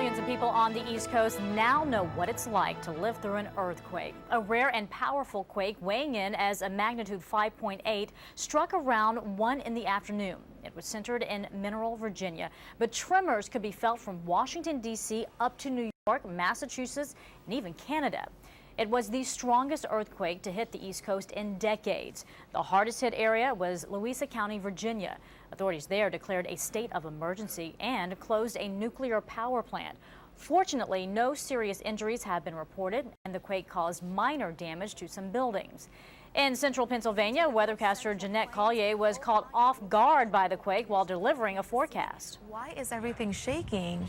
Millions of people on the East Coast now know what it's like to live through an earthquake. A rare and powerful quake weighing in as a magnitude 5.8 struck around 1 in the afternoon. It was centered in Mineral, Virginia, but tremors could be felt from Washington, D.C. up to New York, Massachusetts, and even Canada. It was the strongest earthquake to hit the East Coast in decades. The hardest hit area was Louisa County, Virginia. Authorities there declared a state of emergency and closed a nuclear power plant. Fortunately, no serious injuries have been reported, and the quake caused minor damage to some buildings. In central Pennsylvania, weathercaster Jeanette Collier was caught off guard by the quake while delivering a forecast. Why is everything shaking?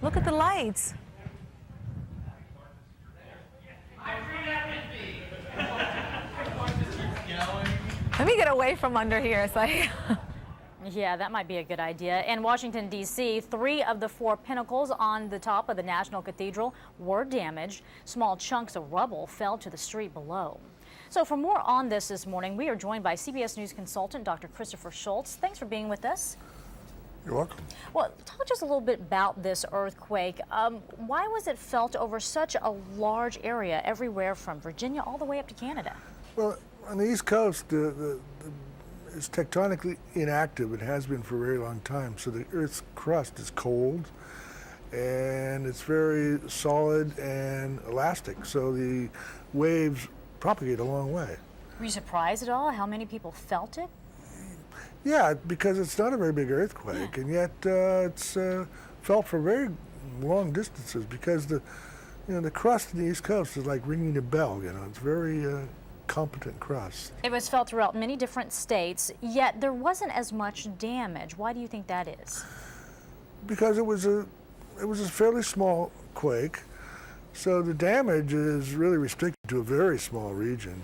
Look at the lights. Let me get away from under here. It's like Yeah, that might be a good idea. In Washington, D.C., 3 of the 4 pinnacles on the top of the National Cathedral were damaged. Small chunks of rubble fell to the street below. So for more on this morning, we are joined by CBS News consultant Dr. Christopher Schultz. Thanks for being with us. You're welcome. Well, talk just a little bit about this earthquake. Why was it felt over such a large area, everywhere from Virginia all the way up to Canada? Well, on the East Coast, it's tectonically inactive. It has been for a very long time. So the Earth's crust is cold, and it's very solid and elastic. So the waves propagate a long way. Were you surprised at all how many people felt it? Yeah, because it's not a very big earthquake, and yet it's felt for very long distances because the crust in the East Coast is like ringing a bell. It's very competent crust. It was felt throughout many different states, yet there wasn't as much damage. Why do you think that is? Because it was a fairly small quake, so the damage is really restricted to a very small region.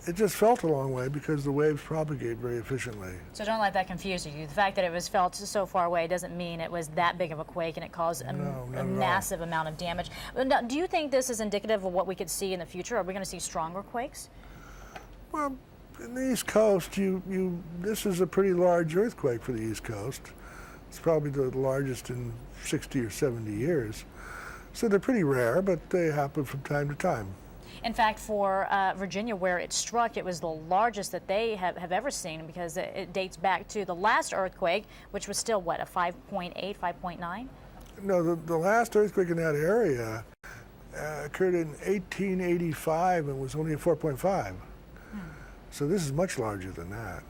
It just felt a long way because the waves propagate very efficiently. So don't let that confuse you. The fact that it was felt so far away doesn't mean it was that big of a quake and it caused a massive amount of damage. Now, do you think this is indicative of what we could see in the future? Are we going to see stronger quakes? Well, in the East Coast, this is a pretty large earthquake for the East Coast. It's probably the largest in 60 or 70 years. So they're pretty rare, but they happen from time to time. In fact, for Virginia, where it struck, it was the largest that they have ever seen because it dates back to the last earthquake, which was still, what, a 5.8, 5.9? No, the last earthquake in that area occurred in 1885 and was only a 4.5. So this is much larger than that.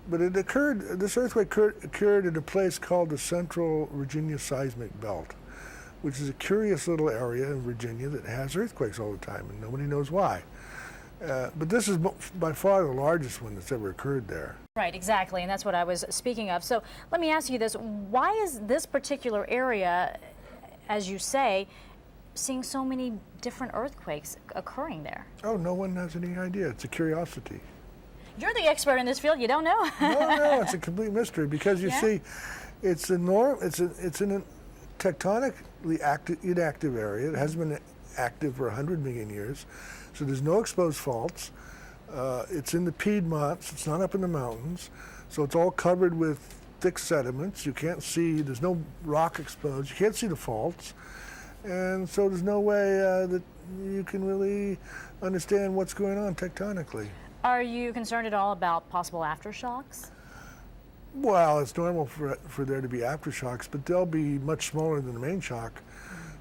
But this earthquake occurred in a place called the Central Virginia Seismic Belt, which is a curious little area in Virginia that has earthquakes all the time, and nobody knows why. But this is by far the largest one that's ever occurred there. Right, exactly, and that's what I was speaking of. So let me ask you this. Why is this particular area, as you say, seeing so many different earthquakes occurring there? Oh, no one has any idea. It's a curiosity. You're the expert in this field. You don't know? No, it's a complete mystery because you see, it's in a tectonically inactive area. It hasn't been active for 100 million years, so there's no exposed faults. It's in the Piedmonts. It's not up in the mountains, so it's all covered with thick sediments. You can't see. There's no rock exposed. You can't see the faults, and so there's no way that you can really understand what's going on tectonically. Are you concerned at all about possible aftershocks? Well, it's normal for there to be aftershocks, but they'll be much smaller than the main shock,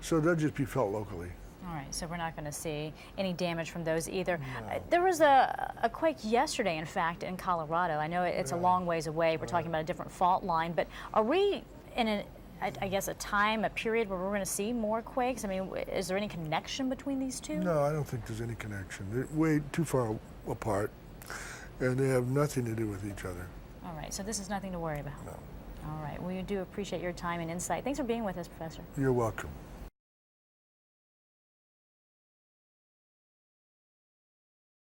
so they'll just be felt locally. All right, so we're not going to see any damage from those either. No. There was a quake yesterday, in fact, in Colorado. I know it's a long ways away. We're talking about a different fault line, but are we in a period where we're going to see more quakes? I mean, is there any connection between these two? No, I don't think there's any connection. They're way too far apart, and they have nothing to do with each other. All right, so this is nothing to worry about. No. All right, well, we do appreciate your time and insight. Thanks for being with us, Professor. You're welcome.